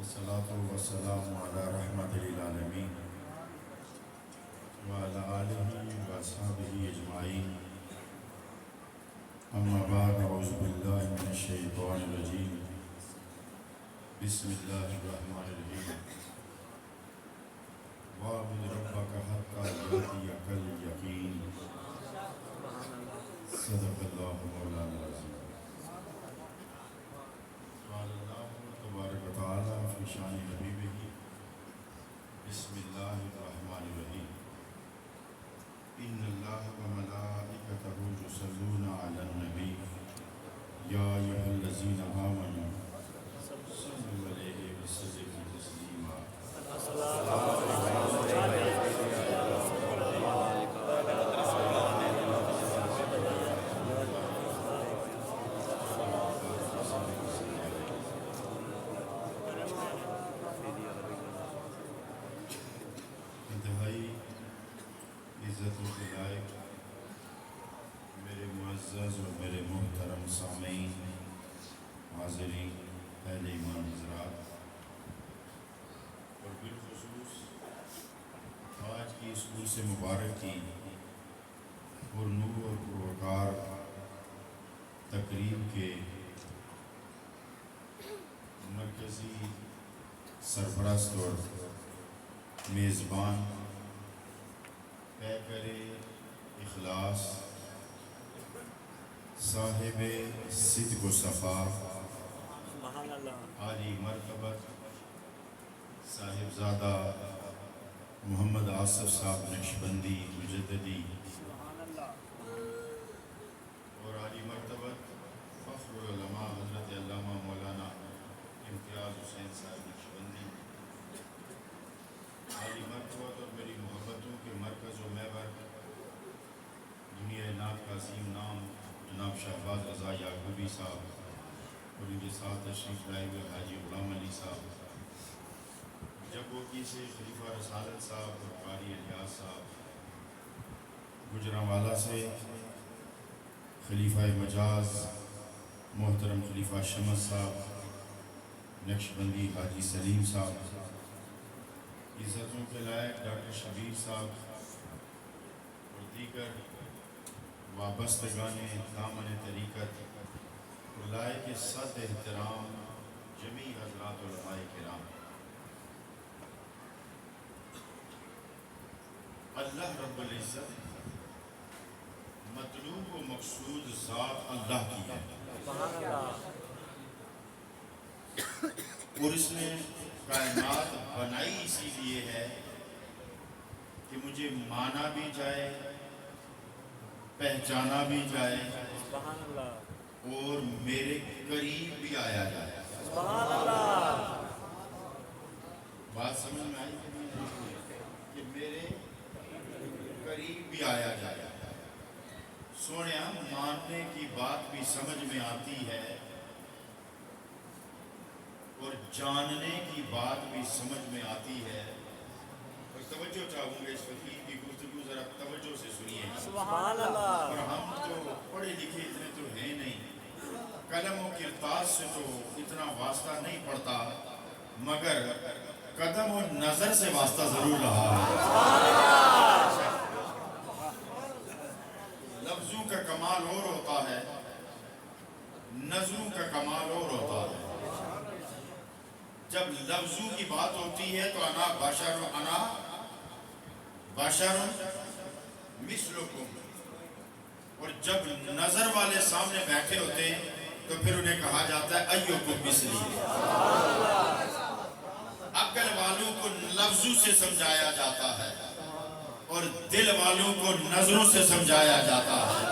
والصلاة والسلام على رحمة للعالمين وعلى آله وأصحابه أجمعين أما بعد أعوذ بالله من الشيطان الرجيم بسم الله الرحمن الرحيم واعبد ربك حتى يأتيك اليقين صدق الله مولانا العظيم قال الله تبارك وتعالى في شان حبيبه بسم الله الرحمن الرحيم إن الله وملائكته يصلون على النبي يا أيها الذين آمنوا صلوا عليه وسلموا تسليما انتہائی عزتوں کے لائق میرے معزز اور میرے محترم سامعین، حاضرین، اہل ایمان حضرات، اور بالخصوص آج کی اس عرس مبارک کی پرنور اور پروکار تقریب کے مرکزی سرپرست اور میزبان پیکر اخلاص، صاحب صدق و صفا، عالی مرتبت صاحبزادہ محمد آصف صاحب نقشبندی مجددی، اور عالی مرتبت فخر العلماء حضرت علامہ مولانا امتیاز حسین صاحب نقشبندی، عالی مرتبت اور میری محبتوں کے مرکز و محور دنیا نات کا عظیم نام جناب شہباز رضا یعقوبی صاحب، اور ان کے ساتھ تشریف لائے ہوئے حاجی غلام علی صاحب، جگوکی سے خلیفہ رسالت صاحب اور قاری الیاس صاحب، گجرانوالہ سے خلیفہ مجاز محترم خلیفہ شمس صاحب، نقشبندی حاجی سلیم صاحب، عزتوں کے لائق ڈاکٹر شبیر صاحب اور دیگر وابستگان دامن طریقت اور لائق صد احترام جمیع حضرات علماء کرام، اللہ رب العزت مطلوب و مقصود ذات اللہ کی ہے، اور اس نے کائنات بنائی اسی لیے ہے کہ مجھے مانا بھی جائے، پہچانا بھی جائے، اور میرے قریب بھی آیا جائے۔ بات سمجھ میں آئی کہ میرے قریب بھی آیا جائے۔ سونیا، ماننے کی بات بھی سمجھ میں آتی ہے اور جاننے کی بات بھی سمجھ میں آتی ہے، اور توجہ چاہوں گا اس فقیر کی گفتگو ذرا توجہ سے سنیے گا۔ سبحان اللہ۔ اور ہم تو پڑھے لکھے اتنے تو ہیں نہیں، قلم و کرتاس سے تو اتنا واسطہ نہیں پڑتا، مگر قدم و نظر سے واسطہ ضرور رہا ہے۔ لفظوں کا کمال اور ہوتا ہے، نظروں کا کمال اور ہوتا ہے۔ جب لفظوں کی بات ہوتی ہے تو انا بشر مثلکم، اور جب نظر والے سامنے بیٹھے ہوتے ہیں تو پھر انہیں کہا جاتا ہے ایوکم مثلی۔ عقل والوں کو لفظوں سے سمجھایا جاتا ہے اور دل والوں کو نظروں سے سمجھایا جاتا ہے،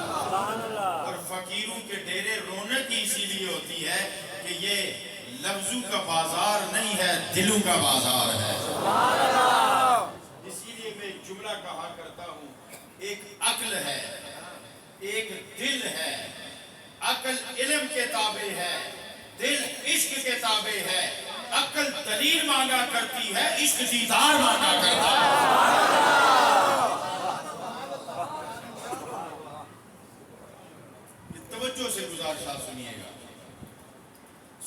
اور فقیروں کے ڈیرے رونق ہی اسی لیے ہوتی ہے کہ یہ لفظوں کا بازار نہیں ہے، دلوں کا بازار ہے۔ اسی لیے میں جملہ کہا کرتا ہوں، ایک عقل ہے، ایک دل ہے، عقل علم کے تابع ہے، دل عشق کے تابع ہے، عقل دلیل مانگا کرتی ہے، عشق دیدار مانگا کرتا ہے۔ توجہ سے گزارشات سنیے گا۔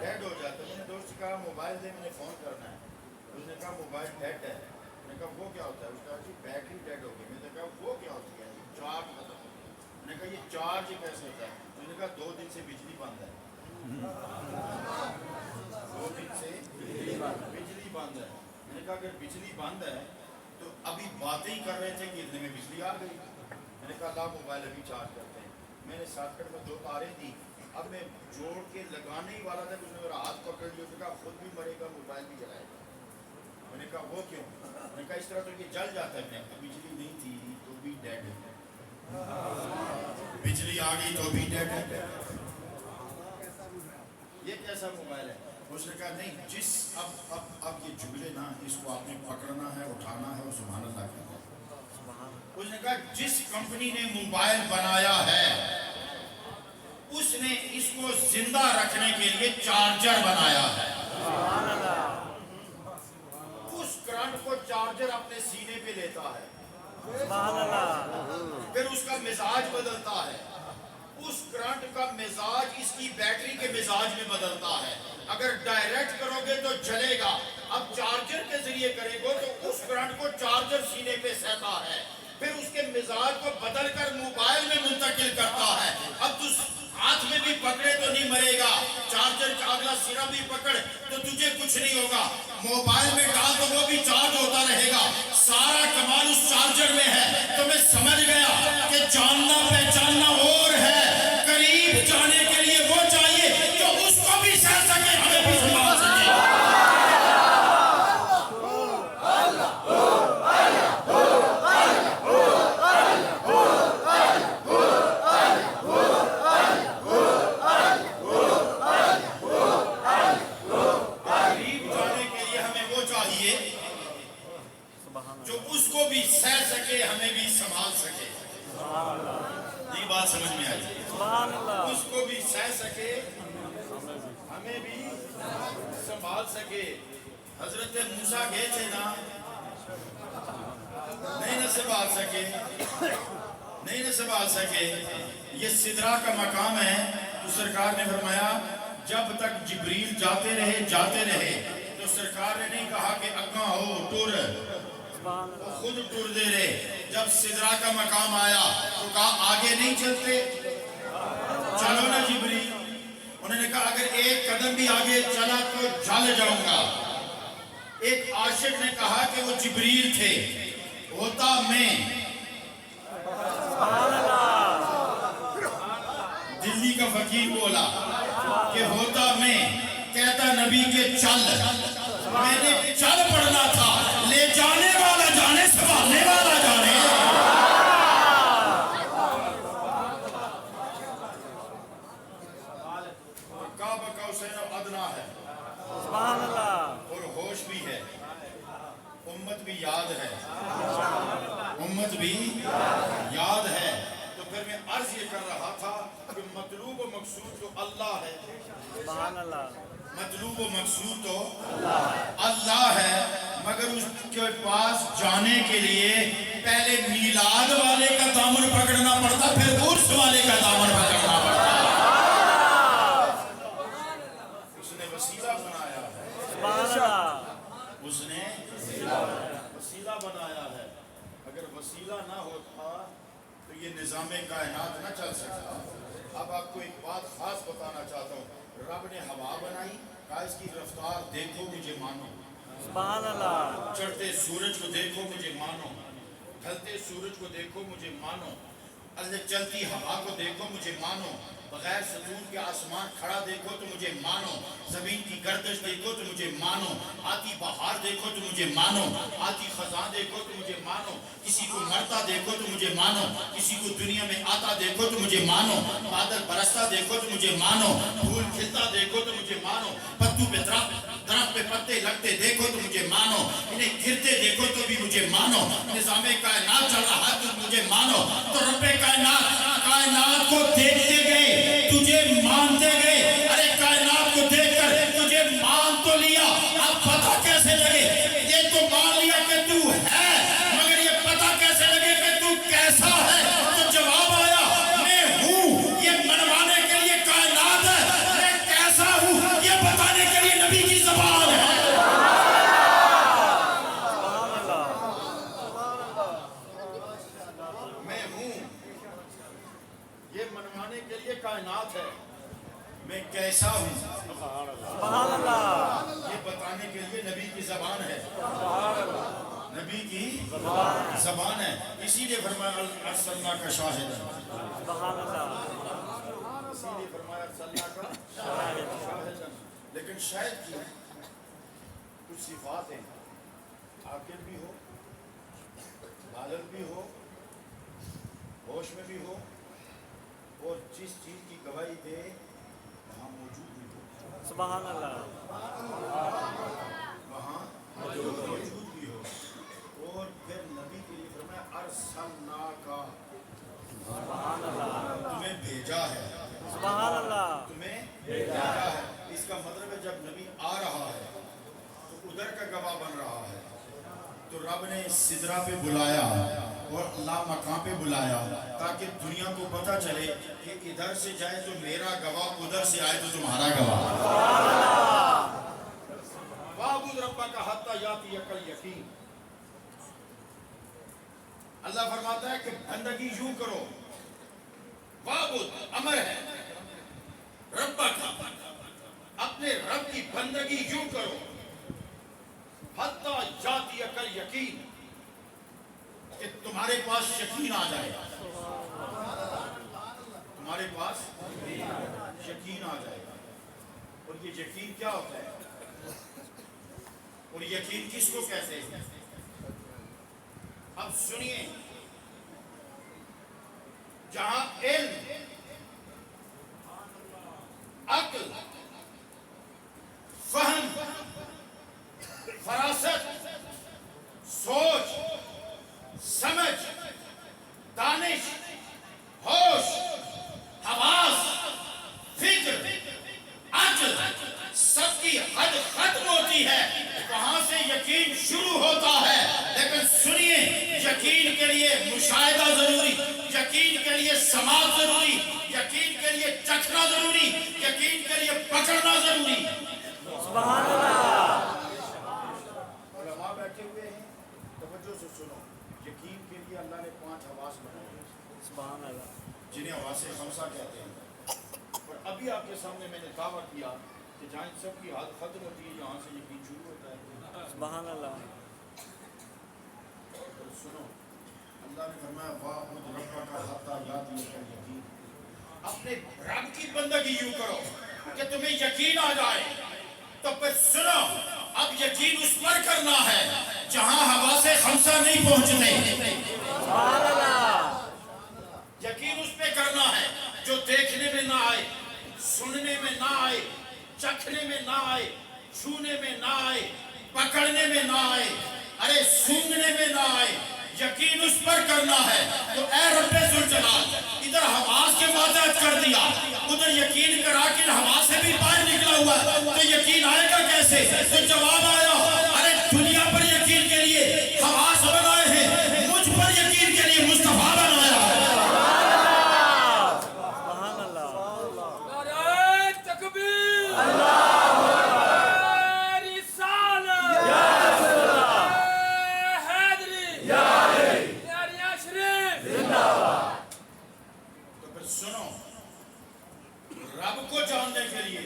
ڈیڈ ہو جاتا ہے. میں نے دوست سے کہا موبائل دے, میں نے فون کرنا ہے. اس نے کہا موبائل ڈیڈ ہے. میں نے کہا وہ کیا ہوتا ہے؟ اس نے کہا جی بیٹری ڈیڈ ہو گئی. میں نے کہا وہ کیا ہوتی ہے؟ چارج ختم ہو گیا. میں نے کہا یہ چارج کیسے ہوتا ہے؟ اس نے کہا 2 دن سے بجلی بند ہے. 2 دن سے بجلی بند ہے. میں نے کہا اگر بجلی بند ہے تو ابھی باتیں ہی کر رہے تھے کہ اتنے میں بجلی آ گئی. میں نے کہا لا موبائل ابھی چارج کرتے ہیں. میں نے ساتھ کٹ میں 2 تاریں دی. اب میں جوڑ کے لگانے ہی والا تھا کہ اس نے میرا ہاتھ پکڑ لیا. اس نے کہا خود بھی مرے گا, موبائل بھی جلائے گا. میں نے کہا وہ کیوں؟ میں نے کہا اس طرح تو یہ جل جاتا ہے. بجلی نہیں تھی تو بھی ڈیڈ ہے, بجلی آ گئی تو بھی ڈیڈ ہے. یہ کیسا موبائل ہے؟ اس نے کہا نہیں, جس اب یہ جملے نا اس کو آپ نے پکڑنا ہے, اٹھانا ہے اور سبحان اللہ کہنا ہے. اس نے کہا جس کمپنی نے موبائل بنایا ہے اس نے اس کو زندہ رکھنے کے لیے چارجر بنایا ہے. اس کرنٹ کو چارجر اپنے سینے پہ لیتا ہے, پھر اس کا مزاج بدلتا ہے. اس کرنٹ کا مزاج اس کی بیٹری کے مزاج میں بدلتا ہے. اگر ڈائریکٹ کرو گے تو جلے گا, اب چارجر کے ذریعے کرے گو تو اس کرنٹ کو چارجر سینے پہ سہتا ہے, پھر اس کے مزاج کو بدل کر موبائل میں منتقل کرتا ہے. اب تو ہاتھ میں بھی پکڑے تو نہیں مرے گا, چارجر کا اگلا سرا بھی پکڑ تو تجھے کچھ نہیں ہوگا. موبائل میں ڈال تو وہ بھی چارج ہوتا رہے گا. سارا کمال اس چارجر میں ہے. تو میں سمجھ گیا کہ جاننا پہچاننا اور ہے, قریب جانے کے لیے وہ چاہیے جو اس کو بھی سہ سکے, ہمیں بھی سنبھال سکے. جو اس کو بھی سہ سکے, ہمیں بھی سنبھال سکے. یہ بات سمجھ میں آئی؟ اس کو بھی سہ سکے, ہمیں بھی سنبھال سکے. حضرت موسیٰ گئے تھے نا, نہیں نہ سنبھال سکے, نہیں نہ سنبھال سکے. یہ سدرا کا مقام ہے. تو سرکار نے فرمایا جب تک جبریل جاتے رہے تو سرکار نے نہیں کہا کہ اگاں ہو ٹور, وہ خود ٹور دے رہے. جب سدرا کا مقام آیا تو کہا آگے نہیں چلتے, چلو نا جبریل. انہوں نے کہا اگر ایک قدم بھی آگے چلا تو جل جاؤں گا. ایک عاشق نے کہا کہ وہ جبریل تھے, ہوتا میں. دلی کا فقیر بولا کہ ہوتا میں, کہتا نبی کے چل. میں نے چل پڑنا تھا, لے جانے والا جانے, سنبھالنے والا جانے. کعبہ کا حسین ادنا ہے اور ہوش بھی ہے, امت بھی یاد ہے, امت بھی یاد ہے. تو پھر میں عرض یہ کر رہا تھا کہ مطلوب و مقصود تو اللہ ہے, مطلوب و مقصود تو اللہ ہے, مگر اس کے پاس جانے کے لیے پہلے میلاد والے کا دامن پکڑنا پڑتا, پھر عرس والے کا دامن پکڑنا پڑتا. اس نے وسیلہ بنایا ہے, اس نے وسیلہ بنایا ہے. اگر وسیلہ نہ ہوتا تو یہ نظام کائنات نہ چل سکتا. اب آپ کو ایک بات خاص بتانا چاہتا ہوں. رب نے ہوا بنائی, کہا اس کی رفتار دیکھو مجھے مانو. سبحان اللہ. چڑھتے سورج کو دیکھو مجھے مانو, ڈھلتے سورج کو دیکھو مجھے مانو, چلتی ہوا کو دیکھو مجھے مانو, بغیر ستون کے آسمان کھڑا دیکھو تو مجھے مانو, زمین کی گردش دیکھو تو مجھے مانو, آتی بہار دیکھو تو مجھے مانو, آتی خزاں دیکھو تو مجھے مانو, کسی کو مرتا دیکھو تو مجھے مانو, کسی کو دنیا میں آتا دیکھو تو مجھے مانو, بادل برستا دیکھو تو مجھے مانو, پھول کھلتا دیکھو تو مجھے مانو, پتو پہ درخت پہ پتے لگتے دیکھو تو مجھے مانو, انہیں گرتے دیکھو تو بھی مجھے مانو, نظام کائنات چل رہا ہے تو مجھے مانو. تو رب کائنات کو دیکھتے گئے, تجھے مانتے گئے. ارے کائنات کو دیکھ کر تجھے مان تو لیا, اب پتہ کیسے لگے؟ یہ تو مان لیا کہ تو ہے, مگر یہ پتہ کیسے لگے کہ تو کیسا ہے؟ تو جواب آیا میں ہوں. یہ منوانے کے لیے کائنات یہ منوانے کے لیے کائنات ہے میں کیسا ہوں، سبحان اللہ، یہ بتانے کے لیے نبی کی زبان ہے، نبی کی زبان ہے، اسی لیے فرمایا ارسلنا کا شاہدن، سبحان اللہ، اسی لیے فرمایا ارسلنا کا شاہدن۔ لیکن شاید کی کچھ صفات ہیں، عاقل بھی ہو، بالغ بھی ہو، ہوش میں بھی ہو، اور جس چیز کی گواہی دے وہاں موجود بھی ہو، سبحان اللہ، وہاں موجود بھی ہو، اور پھر نبی کے لیے فرمایا ارسلنا کا، سبحان اللہ، تمہیں بھیجا ہے، سبحان اللہ، تمہیں بھیجا ہے۔ اس کا مطلب ہے جب نبی آ رہا ہے تو ادھر کا گواہ بن رہا ہے، تو رب نے سدرا پہ بلایا اور اللہ مقام پہ بلایا تاکہ دنیا کو پتہ چلے کہ ادھر سے جائے تو میرا گواہ، ادھر سے آئے تو تمہارا گواہ۔ وَاعْبُدْ رَبَّكَ حَتَّىٰ يَأْتِيَكَ الْيَقِينُ، اللہ فرماتا ہے کہ بندگی یوں کرو، وَاعْبُدْ امر ہے، رَبَّكَ اپنے رب کی بندگی یوں کرو، حَتَّىٰ يَأْتِيَكَ الْيَقِينُ کہ تمہارے پاس یقین آ جائے، تمہارے پاس یقین آ جائے گا۔ اور یہ یقین کیا ہوتا ہے اور یقین کس کو کہتے ہیں؟ اب سنیے، جہاں علم، عقل، فہم، فراست، سوچ، سمجھ، دانش، ہوش، حواس، فکر، عقل، سب کی حد ختم ہوتی ہے، وہاں سے یقین شروع ہوتا ہے۔ لیکن سنیے، یقین کے لیے مشاہدہ ضروری، یقین کے لیے سماعت ضروری، یقین کے لیے چکھنا ضروری، یقین کے لیے پکڑنا ضروری۔ سبحان اللہ، علماء بیٹھے ہوئے ہیں، توجہ سے سنو، یقین کے لیے اللہ نے 5 حواس بنائے ہیں سبحان اللہ، جنہیں حواس خمسہ کہتے ہیں۔ اور ابھی آپ کے سامنے میں نے دعویٰ کیا کہ جہاں ان سب کی حد ختم ہوتی ہے یہاں سے یقین شروع ہوتا ہے۔ سبحان اللہ، اور سنو، اللہ نے فرمایا وَاعْبُدْ رَبَّكَ حَتَّىٰ يَأْتِيَكَ الْيَقِينُ، اپنے رب کی بندگی یوں کرو کہ تمہیں یقین آ جائے۔ تو پھر سنو، اب یقین اس پر کرنا ہے جہاں حواس خمسہ نہیں پہنچتے، سبحان اللہ، یقین اس پہ کرنا ہے جو دیکھنے میں نہ آئے، سننے میں نہ آئے، چکھنے میں نہ آئے، چھونے میں نہ آئے، پکڑنے میں نہ آئے، ارے سونگنے میں نہ آئے، یقین اس پر کرنا ہے۔ تو اے رب ذوالجلال، ادھر حواس کے ماتحت کر دیا، ادھر یقین کرا کے حواس سے بھی باہر نکلا ہوا ہے، تو یقین آئے گا کیسے؟ تو جواب آیا، ارے دنیا پر یقین کے لیے حواس بنائے ہیں، مجھ پر یقین کے لیے مصطفیٰ بنایا ہے۔ سبحان اللہ، نعرہ تکبیر، رسالت، حیدری، نعرہ شریف۔ تو پھر سنو، رب کو جاننے کے لیے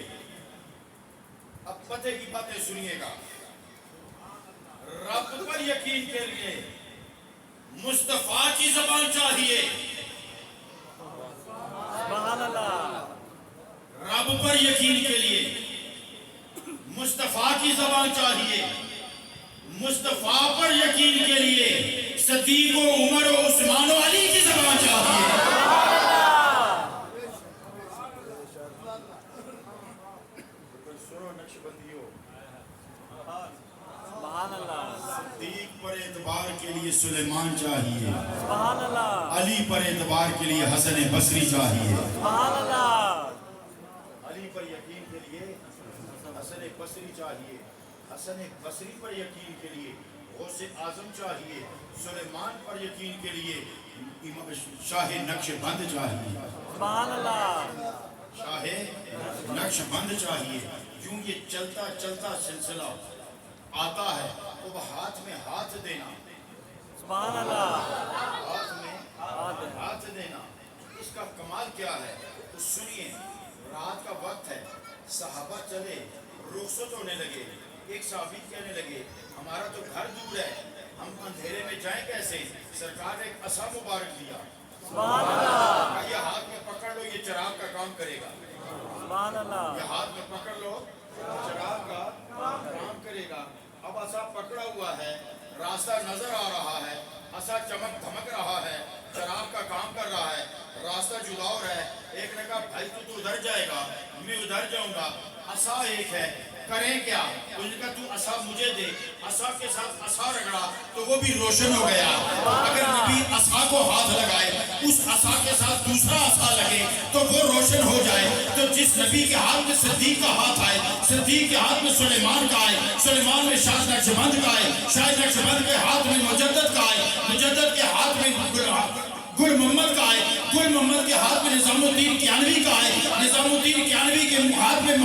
اب پتے کی باتیں سنیے گا، رب پر یقین کے لیے مصطفیٰ کی زبان چاہیے، سبحان اللہ، رب پر یقین کے لیے مصطفیٰ کی زبان چاہیے، مصطفیٰ پر یقین کے لیے صدیق و عمر و عثمان و علی کی زبان چاہیے۔ سنو نقش بندیوں، سبحان اللہ، صدیق پر اعتبار کے لیے سلیمان چاہیے، سبحان اللہ، علی پر اعتبار کے لیے حسن بصری چاہیے، سبحان اللہ، علی پر یقین کے لیے حسن بصری چاہیے، حسن بصری پر یقین کے لیے غوث اعظم چاہیے، سلیمان پر یقین کے لیے شاہ نقش بند چاہیے، سبحان اللہ، شاہ نقش بند چاہیے۔ یوں یہ چلتا چلتا سلسلہ آتا ہے، تو وہ ہاتھ میں ہاتھ دینا، سبحان اللہ، ہاتھ میں ہاتھ دینا، اس کا کمال کیا ہے تو سنیے، رات کا وقت ہے، صحابہ چلے، رخصت ہونے لگے، ایک صحابی کہنے لگے ہمارا تو گھر دور ہے، ہم اندھیرے میں جائیں کیسے؟ سرکار نے ایک عصا مبارک دیا، سبحان اللہ کہا یہ ہاتھ میں پکڑ لو، یہ چراغ کا کام کرے گا، سبحان اللہ یہ ہاتھ میں پکڑ لو، چراغ کا کام کرے گا۔ اب عصا پکڑا ہوا ہے، راستہ نظر آ رہا ہے، عصا چمک دھمک رہا ہے، چراغ کا کام کر رہا ہے، راستہ جدا ہو رہا ہے۔ ایک نے کہا بھائی تو ادھر جائے گا، میں ادھر جاؤں گا، عصا ایک ہے، کریں کیا؟ تو نے کہا تو عصا مجھے دے، عصا کے ساتھ عصا رگڑا تو وہ بھی روشن ہو گیا۔ اگر نبی عصا کو ہاتھ لگائے، اس عصا کے ساتھ دوسرا عصا لگے تو وہ روشن ہو جائے۔ تو جس نبی کے ہاتھ میں صدیق کا ہاتھ آئے، صدیق کے ہاتھ میں سلیمان کا آئے، سلیمان میں شاہ نقشبند کا آئے، شاہ نقشبند کے ہاتھ میں مجدد کا آئے، مجدد کے ہاتھ میں گل محمد کا آئے، گل محمد کے ہاتھ میں نظام الدین کیانوی کا آئے، نظام الدین کیانوی کے ہاتھ میں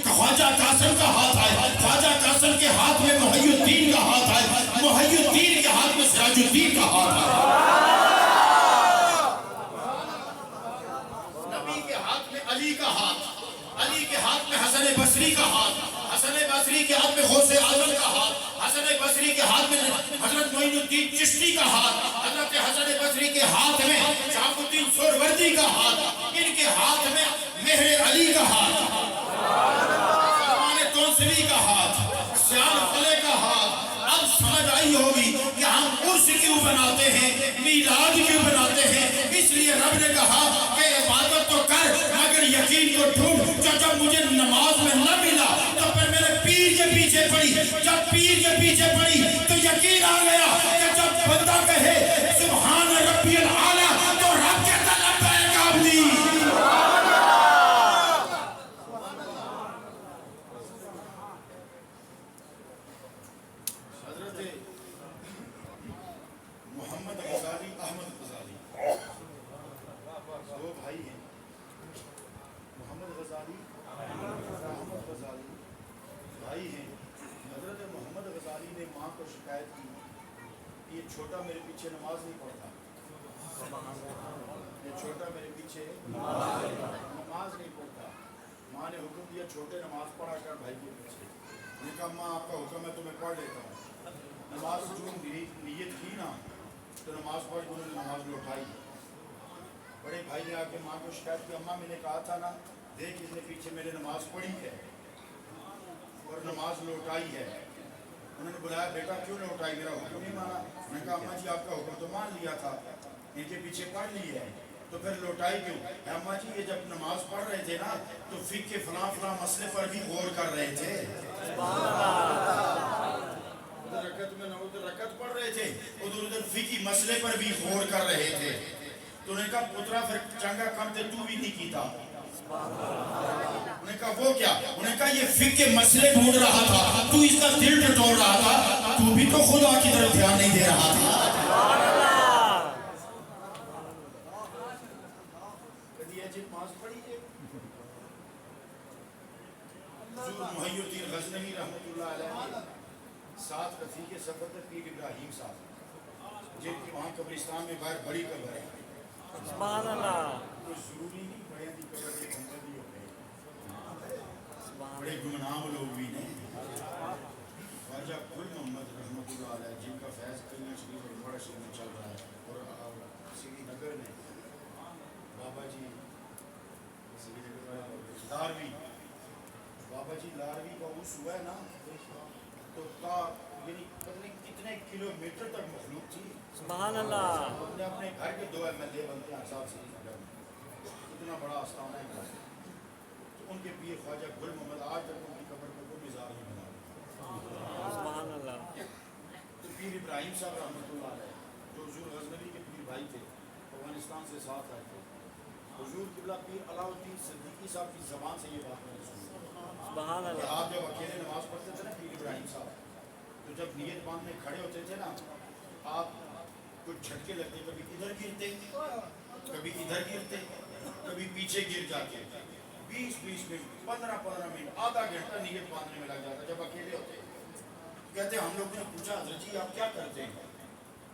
خواجہ قاسم کا ہاتھ آئے، خواجہ قاسم کے ہاتھ میں محی الدین کا ہاتھ آئے، محی الدین کے ہاتھ میں سراج الدین کا ہاتھ آئے، نبی کے ہاتھ میں علی کا ہاتھ، علی کے ہاتھ میں حسن بصری کا ہاتھ، حسن بصری کے ہاتھ میں غوث اعظم کا ہاتھ، حسن بصری کے ہاتھ میں حضرت معین الدین چشتی کا ہاتھ، حضرت حسن بصری کے ہاتھ میں شہاب الدین سہروردی کا ہاتھ، ان کے ہاتھ میں مہر علی کا ہاتھ، سلمان تونسوی کا ہاتھ، سیال قلعہ کا ہاتھ۔ اب سمجھ آئی ہوگی کہ ہم عرس کیوں بناتے ہیں، میلاد کیوں بناتے ہیں۔ اس لیے رب نے کہا کہ عبادت تو کر مگر یقین کو ڈھونڈ۔ جب مجھے نماز میں نہ ملا تو پھر میرے پیر کے پیچھے پڑی، جب پیر کے پیچھے پڑی تو یقین آ گیا کہ جب بندہ کہے سبحان ربی الاعلیٰ تو رب کہتا لبیک عبدی۔ حضرت محمد غزالی، احمد غزالی، دو بھائی ہیں، محمد غزالی، احمد غزالی بھائی ہیں۔ حضرت محمد غزالی نے ماں کو شکایت کی یہ چھوٹا میرے پیچھے نماز نہیں پڑھتا، یہ چھوٹا میرے پیچھے نماز نہیں پڑھتا۔ ماں نے حکم دیا چھوٹے نماز پڑھا کر بھائی کے پیچھے۔ نے کہا ماں آپ کا حکم ہے تو میں پڑھ لیتا ہوں۔ نماز جو نیت کی نا تو نماز پڑھ کے انہوں نے نماز لوٹائی۔ بڑے بھائی نے آ کے ماں کو شکایت کی اماں میں نے کہا تھا نا دیکھ اس نے پیچھے میرے نماز پڑھی ہے اور نماز لوٹائی ہے۔ انہوں نے بلایا بیٹا کیوں لوٹائی، میرا حکم نہیں مانا۔ میں نے کہا اماں جی آپ کا حکم تو مان لیا تھا، ان کے پیچھے پڑھ لی ہے تو پھر لوٹائی کیوں؟ اماں جی یہ جب نماز پڑھ رہے تھے نا تو فقہ کے فلاں فلاں مسئلے پر بھی غور کر رہے تھے، رکعت میں رکعت پڑھ رہے تھے، ادھر فقہی مسئلے پر بھی غور کر رہے تھے۔ تو انہوں نے کہا پترا پھر چنگا کام تے تو بھی نہیں کیتا۔ انہوں نے کہا وہ کیا؟ انہوں نے کہا یہ فقہ کے مسئلے ڈھونڈ رہا تھا، تو اس کا دل ٹٹول رہا تھا، تو بھی تو خدا کی طرف دھیان نہیں دے رہا تھا۔ کدی یہ جب نماز پڑھی ہے حضور محی الدین غزنوی رحمۃ اللہ علیہ 7 رفیع کے سفر تک پیر ابراہیم صاحب جن کی وہاں قبرستان میں باہر بڑی قبر ہے، سبحان اللہ کوئی ضروری نہیں بڑے دی قبر کے بندے بھی ہوتے ہیں، بڑے گمنام لوگ بھی نہیں۔ خواجہ گل محمد رحمۃ اللہ علیہ جن کا فیض کلمہ شریف اور بڑا شریف میں چل رہا ہے، اور سری نگر میں بابا جی سری نگر لاروی، بابا جی لاروی کا عرس ہوا ہے نا تو تا یعنی پتہ نہیں کتنے کلومیٹر تک مخلوق تھی۔ سبحان اللہ اپنے اپنے گھر کے 2 MLA بنتے ہیں صاحب سری نگر میں، اتنا بڑا آستانہ ہے گھر، تو ان کے پیر خواجہ گل محمد آج تک ان کی قبر پر کوئی مزار نہیں بنا۔ سبحان اللہ تو پیر ابراہیم صاحب رحمۃ اللہ علیہ جو حضور غزنوی کے پیر بھائی تھے، افغانستان سے ساتھ آئے تھے، حضور قبلہ پیر علاء الدین صدیقی صاحب کی زبان سے یہ بات میں نے سنی سبحان کہ اللہ آپ جب اکیلے نماز پڑھتے تھے نا پیر ابراہیم صاحب، تو جب نیت باندھنے کھڑے ہوتے تھے نا آپ کچھ جھٹکے لگتے، کبھی ادھر گرتے، کبھی ادھر گرتے، کبھی پیچھے گر جاتے، 20 منٹ 15 منٹ آدھا گھنٹہ نیت باندھنے میں لگ جاتا جب اکیلے ہوتے۔ کہتے ہم لوگوں نے پوچھا حضرت جی آپ کیا کرتے ہیں؟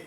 1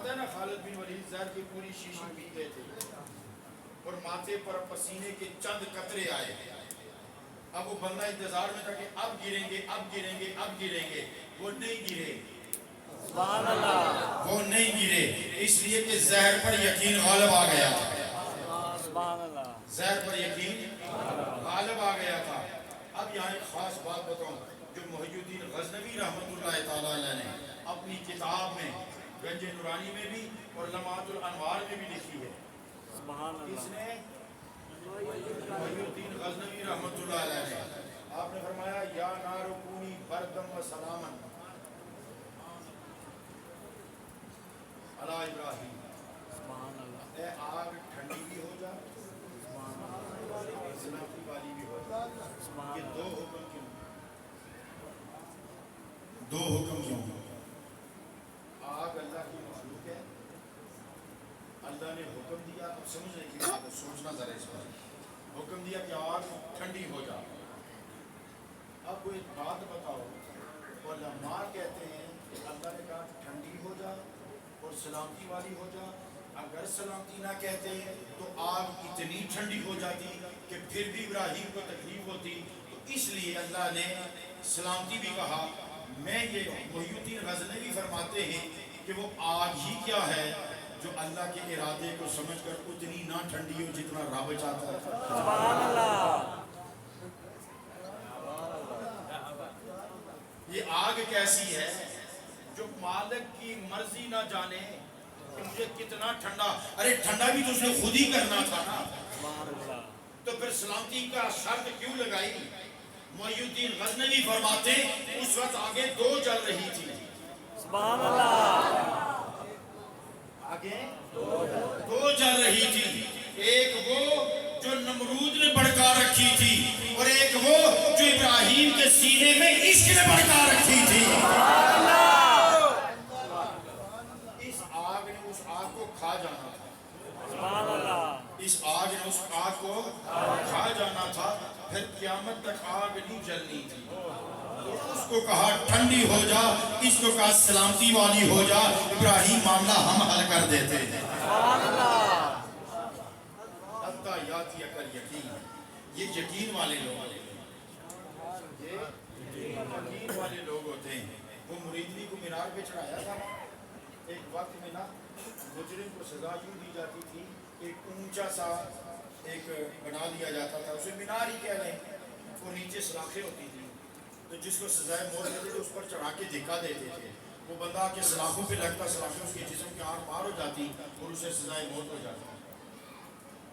پتہ ہے نا خالد بن ولید زہر کی پوری شیشی پی گئے تھے اور ماتھے پر پسینے کے چند قطرے آئے. اب وہ بندہ انتظار میں تھا کہ اب گریں گے اب گریں گے اب گریں گے. وہ نہیں گرے. سبحان اللہ. وہ نہیں گرے اس لیے کہ زہر پر یقین غالب آ گیا تھا. سبحان اللہ. زہر پر یقین غالب آ گیا تھا. اب یہاں ایک خاص بات بتاؤں جو محی الدین غزنوی رحمۃ اللہ تعالیٰ علیہ نے اپنی کتاب میں گنج نورانی میں بھی اور لمعات الانوار میں بھی لکھی ہے. سبحان کس اللہ. نے؟ محی الدین غزنوی رحمۃ اللہ علیہ نے. آپ نے فرمایا یا نار کونی بردم و سلامن علی ابراہیم. سبحان اللہ. اے آگ ٹھنڈی بھی ہو جا سلامتی والی بھی ہو جا. یہ دو حکم کیوں؟ دو حکم کیوں؟ آگ اللہ کی مخلوق ہے. اللہ نے حکم دیا. اب سمجھنے کی بات ہے, سوچنا ذرا اس پر. حکم دیا کہ آگ ٹھنڈی ہو جا. اب وہ ایک بات بتاؤ, علماء کہتے ہیں کہ اللہ نے کہا ٹھنڈی ہو جا اور سلامتی والی ہو جا. اگر سلامتی نہ کہتے تو آگ اتنی ٹھنڈی ہو جاتی کہ پھر بھی ابراہیم کو تکلیف ہوتی. تو اس لیے اللہ نے سلامتی بھی کہا. میں یہ محی الدین غزنوی فرماتے ہیں کہ وہ آگ ہی کیا ہے جو اللہ کے ارادے کو سمجھ کر اتنی نہ ٹھنڈی ہو جتنا رب چاہتا ہے. سبحان اللہ. یہ آگ کیسی ہے جو مالک کی مرضی نہ جانے کہ مجھے کتنا ٹھنڈا. ارے ٹھنڈا بھی تو اس نے خود ہی کرنا تھا نا. سبحان اللہ. تو پھر سلامتی کا شرط کیوں لگائی؟ محی الدین غزنوی فرماتے اس وقت آگے دو جل رہی تھی. سبحان اللہ. آگے دو جل رہی تھی. ایک وہ جو نمرود نے بڑھکا رکھی تھی اور ایک وہ جو ابراہیم کے سینے میں عشق نے بڑھکا رکھی تھی. اس آگ نے اس آگ کو کھا جانا تھا. سبحان اللہ. اس آگ نے اس آگ کو کھا جانا تھا. پھر قیامت تک آگ نہیں جلنی تھی. اس کو کہا ٹھنڈی ہو جا, اس کو کہا سلامتی والی ہو جا. ابراہیم معاملہ ہم حل کر دیتے ہیں. سبحان اللہ. حتیٰ یاتی اکر یقین. یہ یقین والے لوگ یقین والے لوگ ہوتے ہیں. وہ مریدی کو مینار پہ چڑھایا تھا. ایک وقت میں نا مجرم کو سزا یوں دی جاتی تھی, ایک اونچا سا ایک بنا دیا جاتا تھا, اسے مینار ہی کہہ لیں. وہ نیچے سلاخیں ہوتی تھی تو جس کو سزائے موت دیتے تھے اس پر چڑھا کے دھکا دیتے تھے. وہ بندہ کے سلاخوں پہ لگتا, سلاخیں اس کے جسم کے آر پار ہو جاتی اور اسے سزائے موت ہو جاتی.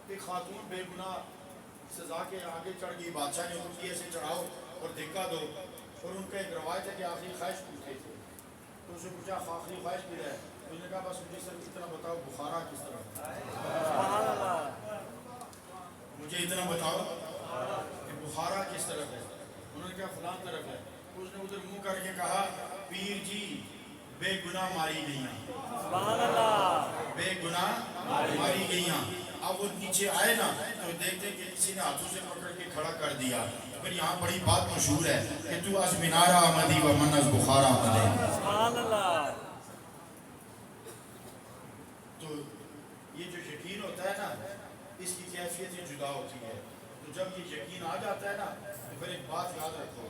ایک خاتون بے گناہ سزا کے آگے چڑھ گئی. بادشاہ نے حکم کیا اسے چڑھاؤ اور دھکا دو. اور ان کا ایک روایت ہے کہ آخری خواہش پوچھے تھے تو اسے پوچھا آخری خواہش کی ہے. اس نے کہا بس مجھے صرف اتنا بتاؤ بخارا کس طرف ہے. سبحان اللہ. مجھے اتنا بتاؤ کہ بخارا کس طرف ہے. انہوں نے کہا فلاں طرف ہے. اس نے ادھر منہ کر کے کہا پیر جی بے گناہ ماری گئیاں. سبحان اللہ. بے گناہ ماری گئیاں. اب وہ نیچے آئے نا تو دیکھتے کہ کسی نے ہاتھوں سے پکڑ کے کھڑا کر دیا. پھر یہاں بڑی بات مشہور ہے کہ تو از مینارہ آمدی و من از بخارا آمدے. سبحان اللہ. تو یہ جو یقین ہوتا ہے نا اس کی کیفیتیں جدا ہوتی ہے. تو جب یہ یقین آ جاتا ہے نا تو پھر ایک بات یاد رکھو,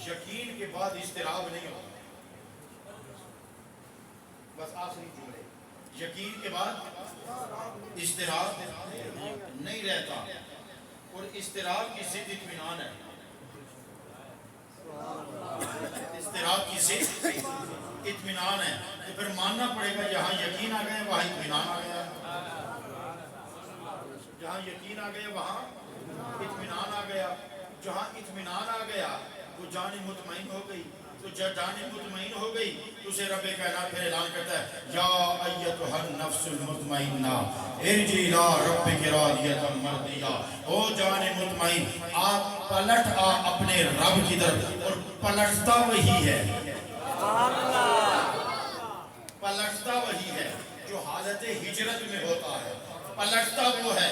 یقین کے بعد اضطراب نہیں ہوتا. بس آخری جملے, یقین کے بعد اضطراب نہیں رہتا اور اضطراب کی ضد اطمینان ہے. اضطراب کی ضد اطمینان ہے. تو پھر ماننا پڑے گا جہاں یقین آ گئے وہاں اطمینان آ گیا. جہاں یقین آ گیا وہاں اطمینان آ گیا. جہاں اطمینان آ گیا وہ جان مطمئن ہو گئی. تو جب جان مطمئن ہو گئی تو اسے رب کائنات پھر اعلان کرتا ہے یا ایتھا النفس المطمئنہ ارجعی الی ربک راضیۃ مرضیہ. او جان مطمئن آپ پلٹ آ اپنے رب کی طرف. اور پلٹتا وہی ہے, سبحان اللہ. پلٹتا وہی ہے جو حالت ہجرت میں ہوتا ہے. پلٹتا وہ ہے